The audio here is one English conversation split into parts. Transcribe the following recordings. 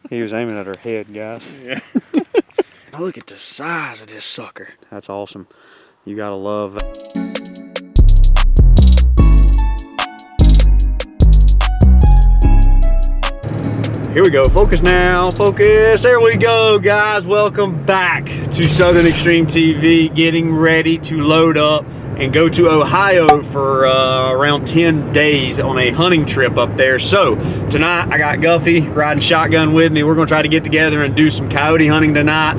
He was aiming at her head, guys. Yeah. Look at the size of this sucker. That's awesome. You gotta love that. Here we go. Focus now. Focus. There we go, guys. Welcome back to Southern Extreme TV. Getting ready to load up and go to Ohio for around 10 days on a hunting trip up there. So tonight I got Guffy riding shotgun with me. We're gonna try to get together and do some coyote hunting tonight.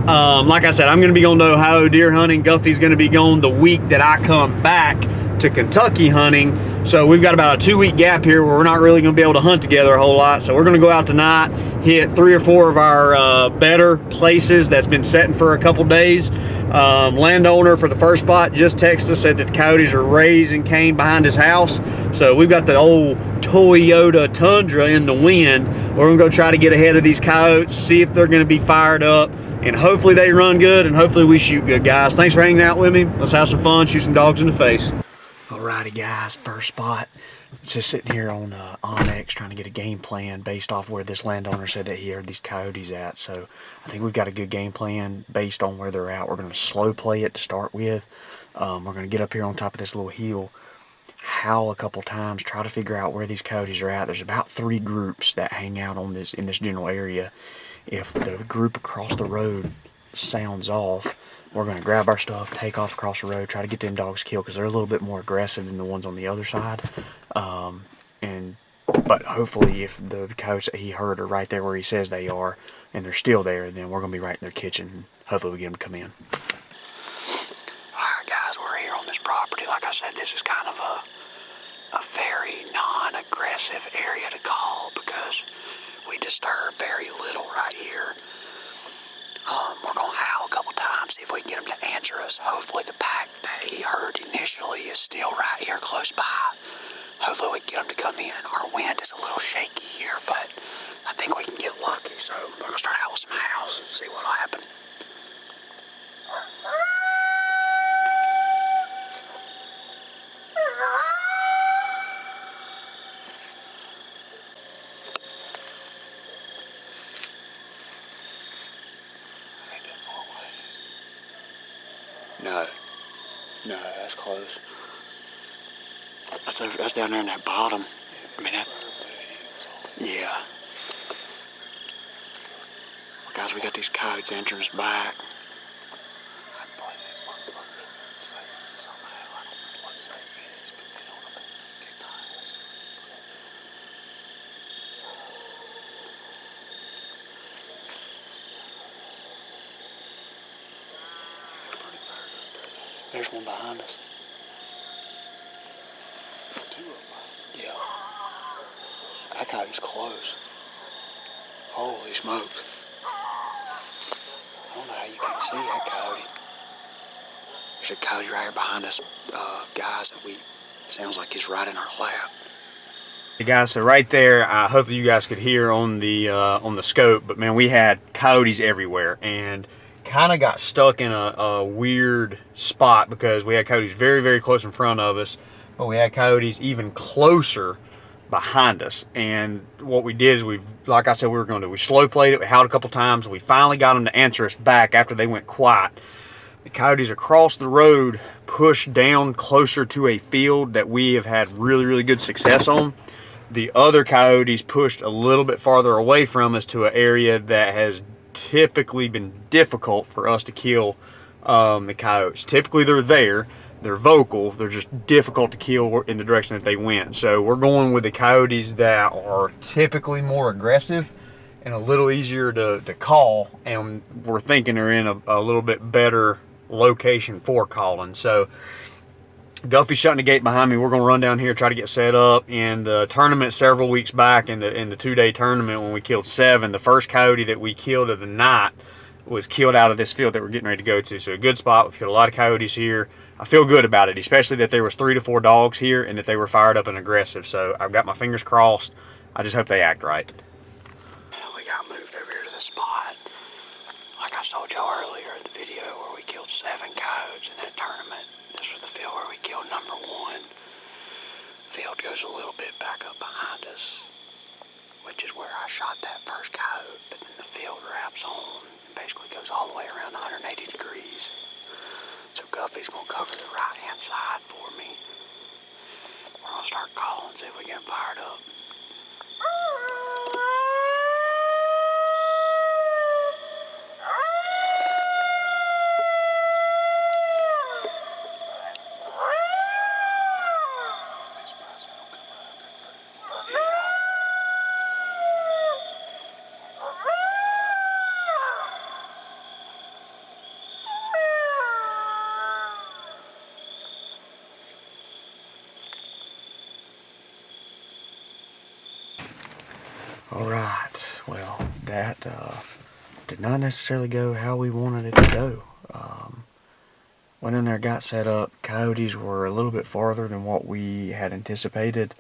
Like I said, I'm gonna be going to Ohio deer hunting. Guffy's gonna be going the week that I come back to Kentucky hunting. So we've got about a 2-week gap here where we're not really gonna be able to hunt together a whole lot. So we're gonna go out tonight, hit 3 or 4 of our better places that's been setting for a couple days. Landowner for the first spot just texted us, said that the coyotes are raising cane behind his house. So we've got the old Toyota Tundra in the wind. We're gonna go try to get ahead of these coyotes, see if they're gonna be fired up, and hopefully they run good, and hopefully we shoot good, guys. Thanks for hanging out with me. Let's have some fun, shoot some dogs in the face. Alrighty, guys, first spot. Just sitting here on Onyx trying to get a game plan based off where this landowner said that he heard these coyotes at. So I think we've got a good game plan based on where they're at. We're going to slow play it to start with. We're going to get up here on top of this little hill, howl a couple times, try to figure out where these coyotes are at. There's about 3 groups that hang out on this in this general area. If the group across the road sounds off, we're going to grab our stuff, take off across the road, try to get them dogs killed because they're a little bit more aggressive than the ones on the other side. But hopefully if the coyotes that he heard are right there where he says they are and they're still there, then we're going to be right in their kitchen. Hopefully we get them to come in. Alright, guys, we're here on this property. Like I said, this is kind of a very non-aggressive area to call because we disturb very little right here. We're going to howl a couple times, see if we can get them to answer us. Hopefully the pack that he heard initially is still right here close by. Hopefully we can get them to come in. Our wind is a little shaky here, but I think we can get lucky. So we're going to start out with some howls, see what will happen. No, that's close. That's down there in that bottom. I mean, yeah. Well, guys, we got these coyotes entering us back. I'd play this motherfucker safe somehow. I don't know what safe is, but they don't recognize. There's one behind us. 2 of them. Yeah. That coyote's close. Holy smokes. I don't know how you can't see that coyote. There's a coyote right here behind us, guys, that sounds like he's right in our lap. Hey guys, so right there, hopefully you guys could hear on the scope, but man, we had coyotes everywhere and kind of got stuck in a weird spot because we had coyotes very, very close in front of us, but we had coyotes even closer behind us. And what we did is like I said, we slow played it, we howled a couple times, and we finally got them to answer us back after they went quiet. The coyotes across the road pushed down closer to a field that we have had really, really good success on. The other coyotes pushed a little bit farther away from us to an area that has typically been difficult for us to kill the coyotes. Typically they're there, they're vocal, they're just difficult to kill in the direction that they went. So we're going with the coyotes that are typically more aggressive and a little easier to call, and we're thinking they're in a little bit better location for calling. So Guffy's shutting the gate behind me. We're going to run down here, try to get set up. In the tournament several weeks back, in the 2-day tournament when we killed 7, the first coyote that we killed of the night was killed out of this field that we're getting ready to go to. So a good spot. We've killed a lot of coyotes here. I feel good about it, especially that there was 3 to 4 dogs here and that they were fired up and aggressive. So I've got my fingers crossed. I just hope they act right. We got moved over here to the spot. Like I told y'all earlier in the video where we killed 7 coyotes in that tournament. This was the field where we killed number 1. Field goes a little bit back up behind us. which is where I shot that first coyote, but then the field wraps on and basically goes all the way around 180 degrees. So Guffey's gonna cover the right-hand side for me. We're gonna start calling, see if we get fired up. Alright, well, that did not necessarily go how we wanted it to go. Went in there, got set up. Coyotes were a little bit farther than what we had anticipated,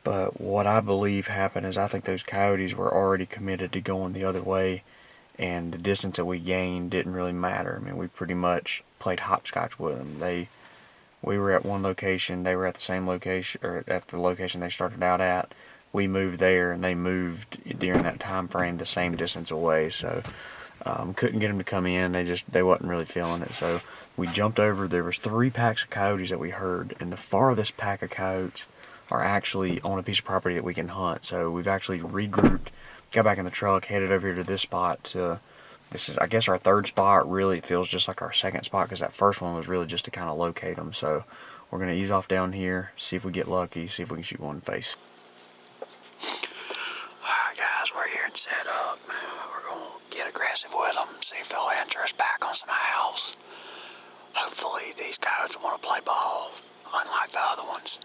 but what I believe happened is I think those coyotes were already committed to going the other way, and the distance that we gained didn't really matter. I mean, we pretty much played hopscotch with them. We were at one location, they were at the same location, or at the location they started out at. We moved there, and they moved during that time frame the same distance away. So couldn't get them to come in. They wasn't really feeling it. So we jumped over. There was 3 packs of coyotes that we heard, and the farthest pack of coyotes are actually on a piece of property that we can hunt. So we've actually regrouped, got back in the truck, headed over here to this spot. This is, I guess, our 3rd spot. Really, it feels just like our 2nd spot because that first one was really just to kind of locate them. So we're going to ease off down here, see if we get lucky, see if we can shoot one in the face. Alright guys, we're here and set up. We're going to get aggressive with them, see if they'll answer us back on some howls. Hopefully these coyotes want to play ball, unlike the other ones.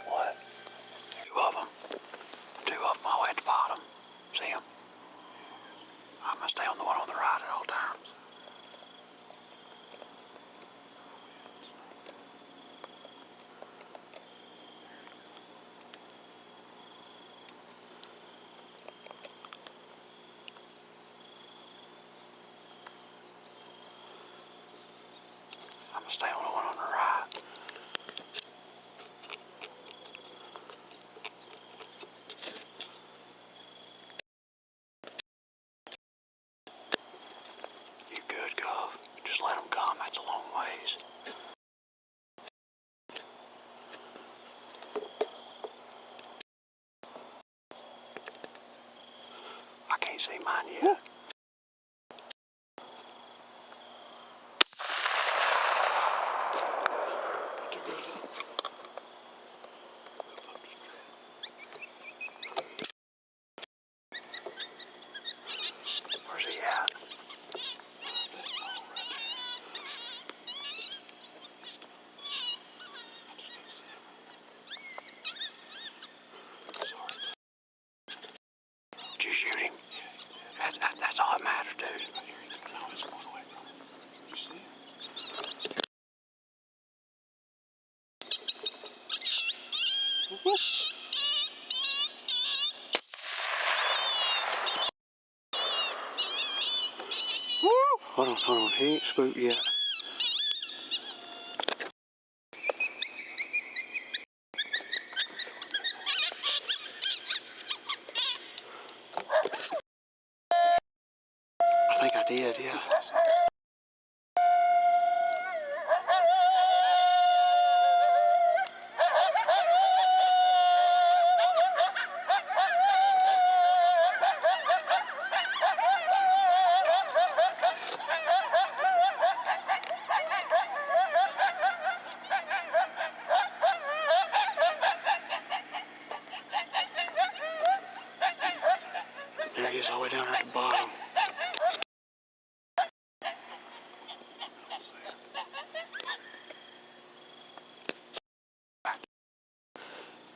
What? 2 of them. 2 of them all the way at the bottom. See them? I'm going to stay on the one on the right at all times. I'm going to stay on the one on the right. You good, Gov? Just let them come. That's a long ways. I can't see mine yet. Where's he at? Did you shoot him? That's all that matters, dude. No, it's going away from him. You see him? Hold on. He ain't spooked yet. I think I did, yeah. There he is, all the way down at the bottom.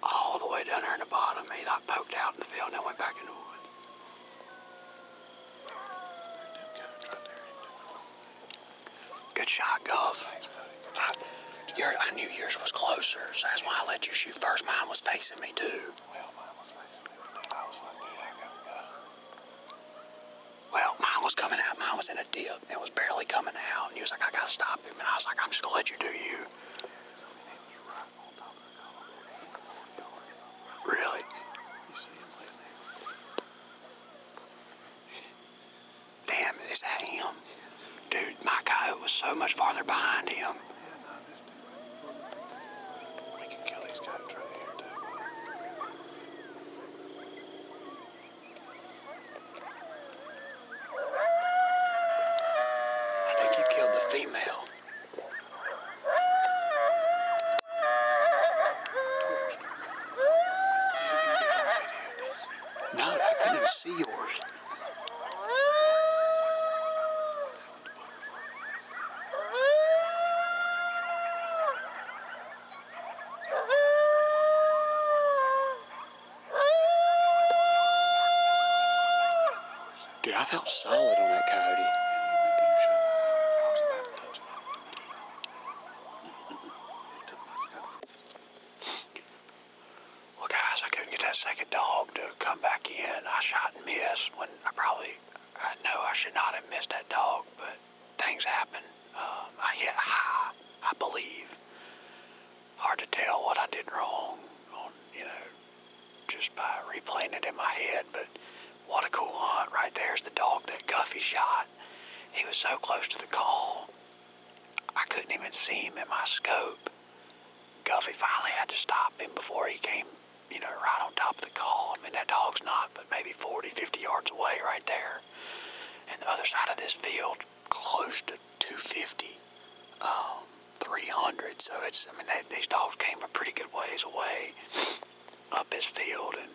All the way down there in the bottom. He like poked out in the field and then went back in the woods. Good shot, Gov. I knew yours was closer, so that's why I let you shoot first. Mine was facing me too. Well, mine was facing me. I was like, Well, mine was coming out. Mine was in a dip. It was barely coming out. And he was like, I gotta stop him. And I was like, I'm just gonna let you do you. Really? Damn, is that him? Dude, my coyote was so much farther behind him. We can kill these coyotes right here, too. I think you killed the female. No, I couldn't even see yours. Dude, I felt solid on that coyote. Well, guys, I couldn't get that second dog to come back in. I shot and missed when I know I should not have missed that dog, but things happen. I hit high, I believe. Hard to tell what I did wrong on, just by replaying it in my head, but what a cool hunt. Right there's the dog that Guffey shot. He was so close to the call, I couldn't even see him in my scope. Guffey finally had to stop him before he came, right on top of the call. I mean, that dog's not but maybe 40, 50 yards away right there. And the other side of this field, close to 250, 300. So these dogs came a pretty good ways away up this field. And,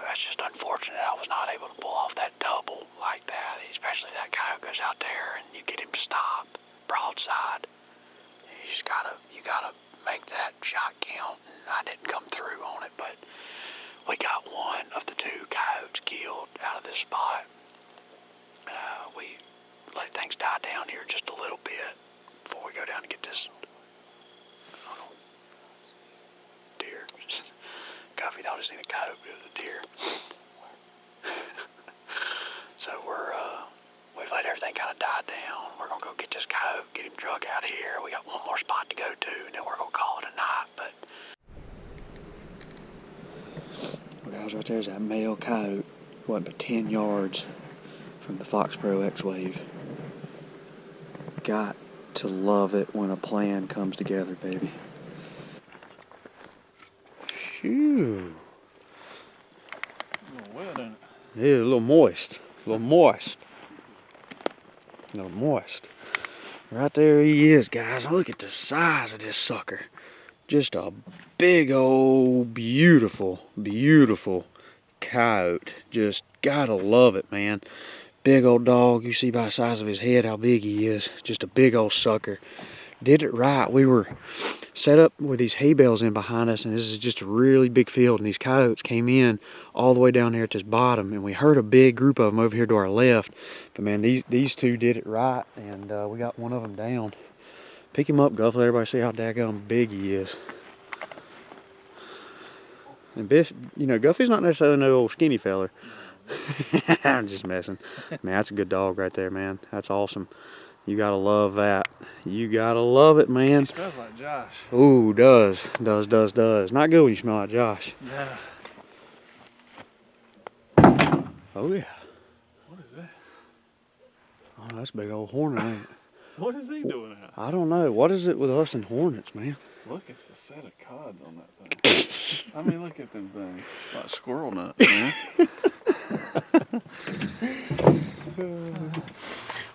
that's just unfortunate I was not able to pull off that double like that. Especially that guy who goes out there and you get him to stop broadside. You gotta make that shot count, and I didn't come through on it, but we got one of the two coyotes killed out of this spot. We let things die down here just a little bit before we go down and get this deer. Guffey thought he seen a coyote, but it was a deer. So we've let everything kind of die down. We're going to go get this coyote, get him drug out of here. We got one more spot to go to, and then we're going to call it a night. Well, guys, right there's that male coyote. Wasn't but 10 yards from the Fox Pro X-Wave. Got to love it when a plan comes together, baby. Phew. A little wet, ain't it? Yeah, a little moist. A little moist. A little moist. Right there he is, guys. Look at the size of this sucker. Just a big old beautiful, beautiful coyote. Just gotta love it, man. Big old dog. You see by the size of his head how big he is. Just a big old sucker. Did it right. We were set up with these hay bales in behind us, and this is just a really big field, and these coyotes came in all the way down there at this bottom, and we heard a big group of them over here to our left. But man, these two did it right, and we got one of them down. Pick him up, Guff. Let everybody see how daggone big he is. And Biff, Guffy's not necessarily no old skinny feller. I'm just messing. Man, that's a good dog right there, man. That's awesome. You gotta love that. You gotta love it, man. He smells like Josh. Ooh, does. Not good when you smell like Josh. Yeah. Oh yeah. What is that? Oh, that's a big old hornet, ain't it? What is he doing out? I don't know. What is it with us and hornets, man? Look at the set of cods on that thing. I mean, look at them things. Like squirrel nuts, man.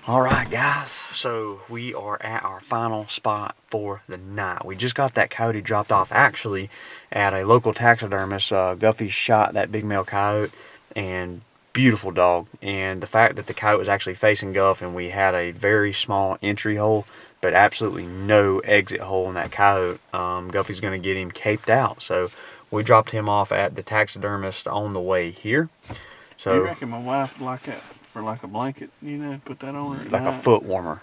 All right, guys. So we are at our final spot for the night. We just got that coyote dropped off actually at a local taxidermist. Guffey shot that big male coyote, and beautiful dog. And the fact that the coyote was actually facing Guff, and we had a very small entry hole, but absolutely no exit hole in that coyote. Guffey's going to get him caped out. So we dropped him off at the taxidermist on the way here. So You reckon my wife would like that for like a blanket, put that on her at like night? a foot warmer.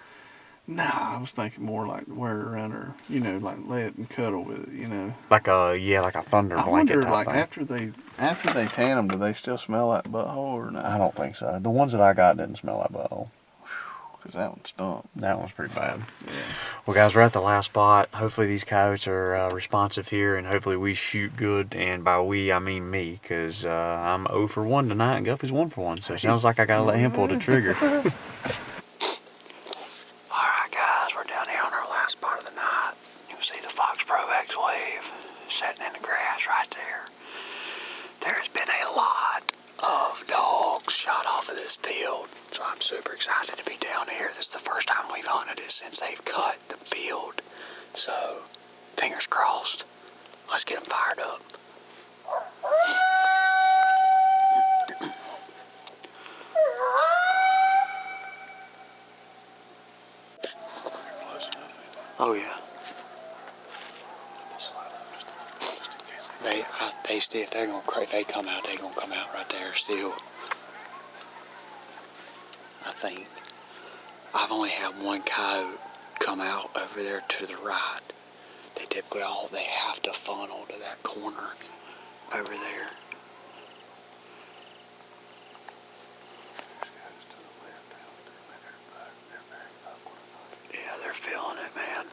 Nah, I was thinking more like wear it around her, like lay it and cuddle with it, Like a thunder I blanket wonder, type like thing. after they After they tan them, do they still smell like butthole or not? I don't think so. The ones that I got didn't smell like butthole. Because that one stunk. That one's pretty bad. Yeah. Well, guys, we're at the last spot. Hopefully these coyotes are responsive here, and hopefully we shoot good. And by we, I mean me, because I'm 0 for 1 tonight, and Guffey's 1 for 1. So it sounds like I got to let him pull the trigger. All right, guys, we're down here on our last spot of the night. You can see the Fox Pro X Wave sitting in the grass right there. There's been a lot of dogs shot off of this field, so I'm super excited to be down here. This is the first time we've hunted it since they've cut the field, so fingers crossed. Let's get them fired up. Oh yeah. They still, if they're gonna they come out, they're gonna come out right there still. I think I've only had one coyote come out over there to the right. They typically they have to funnel to that corner over there. Yeah, they're feeling it, man.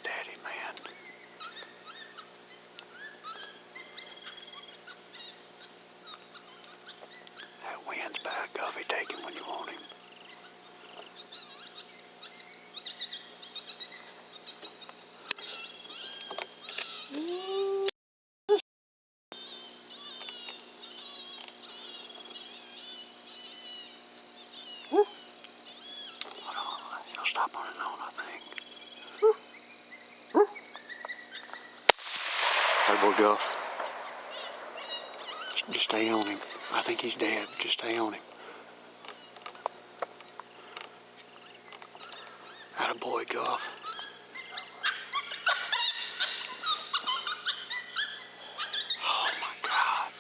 steady, man. That wind's back, Guffy. Take him when you want him. He'll stop on his own, I think. Hey, boy, Guff. Just stay on him. I think he's dead. Just stay on him. Attaboy, Guff. Oh, my God.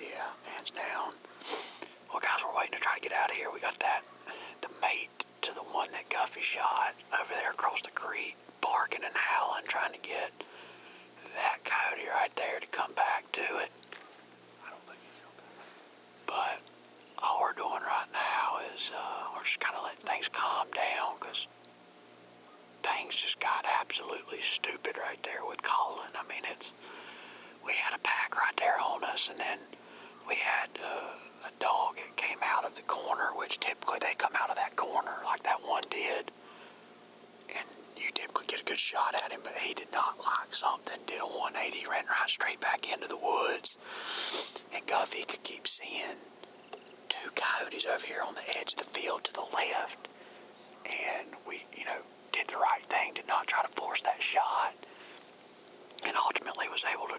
Yeah, hands down. Well, guys, we're waiting to try to get out of here. We got the mate to the one that Guffy shot over there across the creek, barking and howling, trying to get that coyote right there to come back to it. I don't think he's okay. But all we're doing right now is we're just kind of letting things calm down, because things just got absolutely stupid right there with calling. I mean, we had a pack right there on us, and then we had a dog that came out of the corner, which typically they come out of that corner like that one did, and you typically get a good shot at him, but he did not like something, did a 180, ran right straight back into the woods, and Guffy could keep seeing two coyotes over here on the edge of the field to the left, and we, did the right thing to not try to force that shot, and ultimately was able to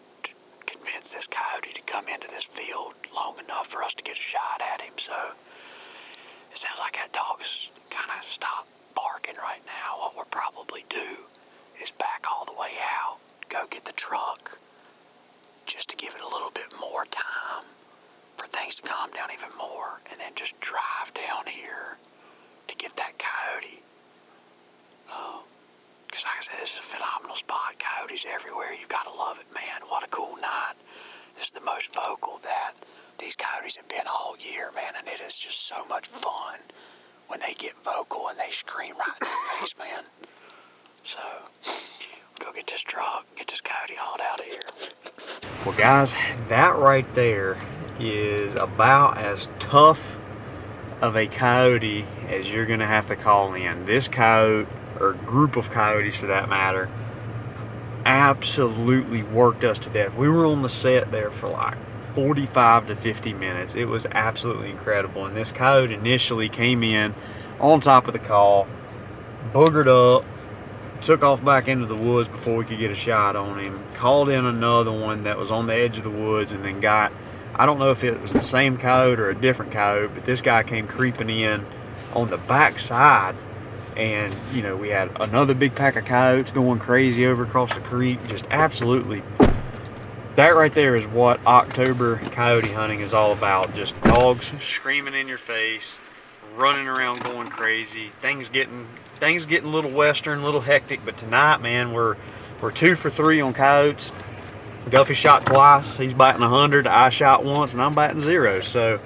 convince this coyote to come into this field long enough for us to get a shot at him. So it sounds like that dog is kind of stopped barking right now. What we'll probably do is back all the way out, go get the truck, just to give it a little bit more time for things to calm down even more, and then just drive down here to get that coyote. Because like I said, this is a phenomenal spot. Coyotes everywhere. You've got to love it, man. What a cool night. This is the most vocal that these coyotes have been all year, man, and it is just so much fun when they get vocal and they scream right in your face, man. So, go get this truck, get this coyote hauled out of here. Well, guys, that right there is about as tough of a coyote as you're going to have to call in. This coyote, or group of coyotes for that matter, absolutely worked us to death. We were on the set there for like 45 to 50 minutes. It was absolutely incredible. And this coyote initially came in on top of the call, boogered up, took off back into the woods before we could get a shot on him, called in another one that was on the edge of the woods, and then got, I don't know if it was the same coyote or a different coyote, but this guy came creeping in on the back side. And, we had another big pack of coyotes going crazy over across the creek. Just absolutely. That right there is what October coyote hunting is all about. Just dogs screaming in your face, running around going crazy. Things getting a little western, a little hectic. But tonight, man, we're 2 for 3 on coyotes. Guffy shot twice. He's batting 100. I shot once, and I'm batting 0. So.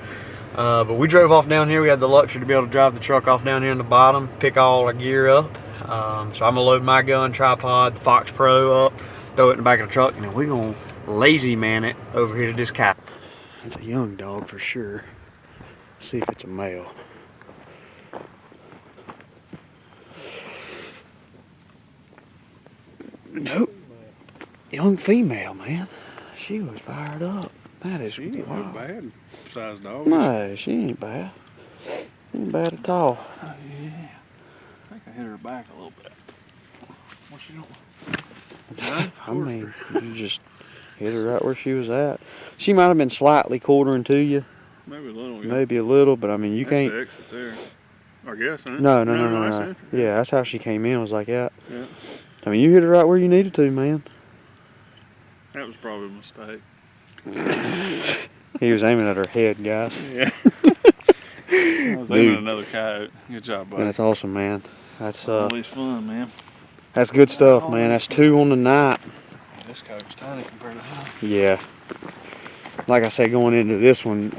But we drove off down here. We had the luxury to be able to drive the truck off down here in the bottom, pick all our gear up. So I'm going to load my gun, tripod, the Fox Pro up, throw it in the back of the truck, and then we're going to lazy man it over here to this cow. It's a young dog for sure. Let's see if it's a male. Nope. Young female, man. She was fired up. That is she ain't no bad sized dog. No, she ain't bad. Ain't bad at all. Oh, yeah. I think I hit her back a little bit. What's she doing? I mean, you just hit her right where she was at. She might have been slightly quartering to you. Maybe a little. Yeah. Maybe a little, but I mean, you can't. That's the exit there. I guess. Huh? No. Yeah, that's how she came in. Was like that. Yeah. I mean, you hit her right where you needed to, man. That was probably a mistake. He was aiming at her head, guys. Yeah. I was aiming at another coyote. Good job, buddy. That's awesome, man. That's always fun, man. That's good stuff, man. That's 2 on the night. This coyote's tiny compared to him. Yeah. Like I said, going into this one,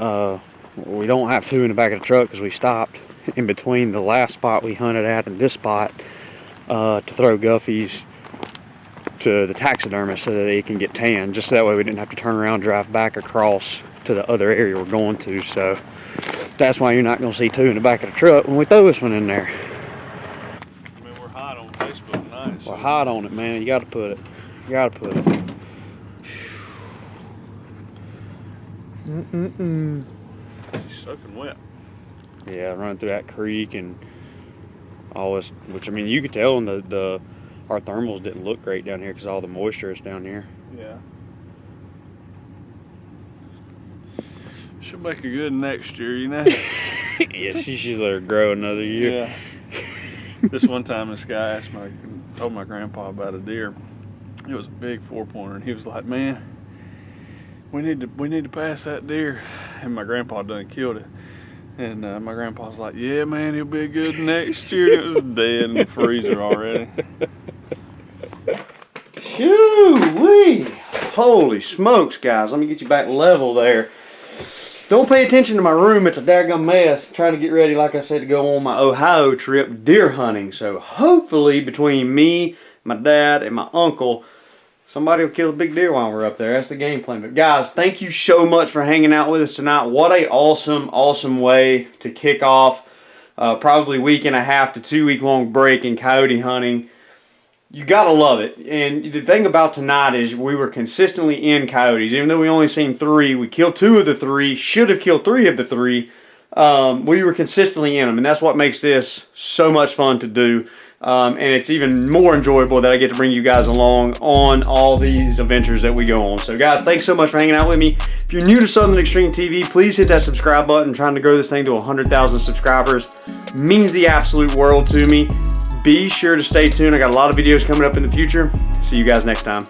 we don't have 2 in the back of the truck because we stopped in between the last spot we hunted at and this spot to throw guffies to the taxidermist so that they can get tan. Just that way we didn't have to turn around and drive back across to the other area we're going to. So that's why you're not going to see 2 in the back of the truck when we throw this one in there. I mean, we're hot on Facebook tonight. We're hot on it, man. You got to put it. You got to put it. She's soaking wet. Yeah, running through that creek and all this, which I mean, you could tell in our thermals didn't look great down here because all the moisture is down here. Yeah. She'll make a good next year, you know. Yeah, she should let her grow another year. Yeah. This one time, this guy told my grandpa about a deer. It was a big 4-pointer, and he was like, "Man, we need to pass that deer." And my grandpa done killed it. And my grandpa was like, "Yeah, man, he'll be good next year." It was dead in the freezer already. Shoo-wee! Holy smokes, guys. Let me get you back level there. Don't pay attention to my room. It's a daggum mess. Trying to get ready, like I said, to go on my Ohio trip deer hunting. So hopefully between me, my dad, and my uncle, somebody will kill a big deer while we're up there. That's the game plan. But guys, thank you so much for hanging out with us tonight. What a awesome way to kick off probably 1.5 to 2 week long break in coyote hunting. You gotta love it. And the thing about tonight is we were consistently in coyotes. Even though we only seen 3, we killed 2 of the 3, should have killed 3 of the 3. We were consistently in them, and that's what makes this so much fun to do. And it's even more enjoyable that I get to bring you guys along on all these adventures that we go on. So guys, thanks so much for hanging out with me. If you're new to Southern Extreme TV, please hit that subscribe button. I'm trying to grow this thing to 100,000 subscribers. Means the absolute world to me. Be sure to stay tuned. I got a lot of videos coming up in the future. See you guys next time.